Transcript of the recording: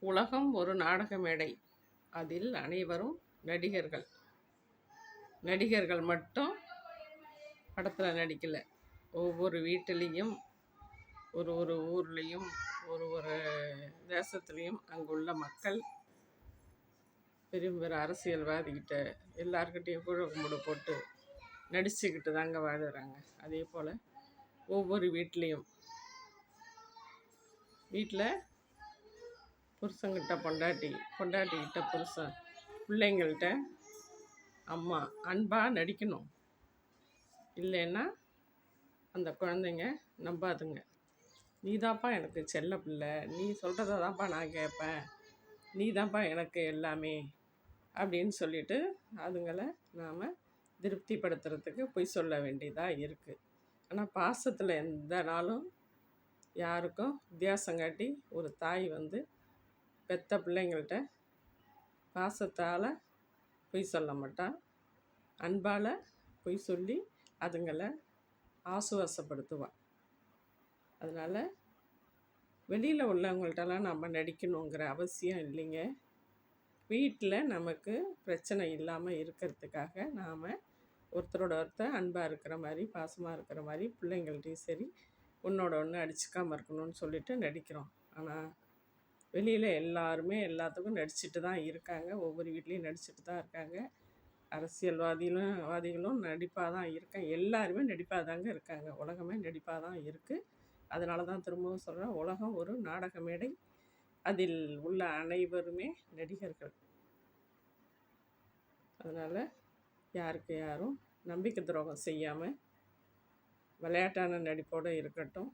உலகம் ஒரு நாடக மேடை. அதில் அனைவரும் நடிகர்கள். நடிகர்கள் மட்டும் படத்தில் நடிக்கலை. ஒவ்வொரு வீட்டிலையும், ஒரு ஒரு ஊர்லேயும், ஒரு ஒரு தேசத்துலேயும் அங்குள்ள மக்கள் பெரிய பெரிய அரசியல்வாதிக்கிட்ட எல்லார்கிட்டையும் கூட கும்பிடு போட்டு நடிச்சுக்கிட்டு தாங்க வாழுறாங்க. அதே போல் ஒவ்வொரு வீட்லேயும், வீட்டில் புருஷங்கிட்ட பொண்டாட்டி, பொண்டாட்டிக்கிட்ட புருஷன், பிள்ளைங்கள்ட்ட அம்மா அன்பாக நடிக்கணும். இல்லைன்னா அந்த குழந்தைங்க நம்பாதுங்க. நீ தான்ப்பா எனக்கு செல்ல பிள்ளை, நீ சொல்கிறத தான்ப்பா நான் கேட்பேன், நீ தான்ப்பா எனக்கு எல்லாமே அப்படின்னு சொல்லிட்டு அதுங்களை நாம் திருப்திப்படுத்துறதுக்கு பொய் சொல்ல வேண்டியதாக இருக்குது. ஆனால் பாசத்தில் எந்த நாளும் யாருக்கும் வித்தியாசம் காட்டி ஒரு தாய் பெத்த பிள்ளைங்கள்ட்ட பாசத்தால் பொய் சொல்ல மாட்டான். அன்பால் பொய் சொல்லி அதுங்களை ஆசுவாசப்படுத்துவான். அதனால் வெளியில் உள்ளவங்கள்ட்டலாம் நம்ம நடிக்கணுங்கிற அவசியம் இல்லைங்க. வீட்டில் நமக்கு பிரச்சனை இல்லாமல் இருக்கிறதுக்காக நாம் ஒருத்தரோட ஒருத்தர் அன்பாக இருக்கிற மாதிரி, பாசமாக இருக்கிற மாதிரி, பிள்ளைங்கள்ட்டையும் சரி ஒன்றோட ஒன்று அடிச்சுக்காமல் இருக்கணும்னு சொல்லிட்டு நடிக்கிறோம். ஆனால் வெளியில் எல்லாருமே எல்லாத்துக்கும் நடிச்சுட்டு தான் இருக்காங்க. ஒவ்வொரு வீட்லேயும் நடிச்சுட்டு தான் இருக்காங்க. அரசியல்வாதிகளும் நடிப்பாக தான் இருக்காங்க. எல்லாருமே நடிப்பாக தாங்க இருக்காங்க. உலகமே நடிப்பாக தான் இருக்குது. அதனால தான் திரும்பவும் சொல்கிறேன், உலகம் ஒரு நாடக மேடை. அதில் உள்ள அனைவருமே நடிகர்கள். அதனால் யாருக்கு யாரும் நம்பிக்கை துரோகம் செய்யாமல் விளையாட்டான நடிப்போடு இருக்கட்டும்.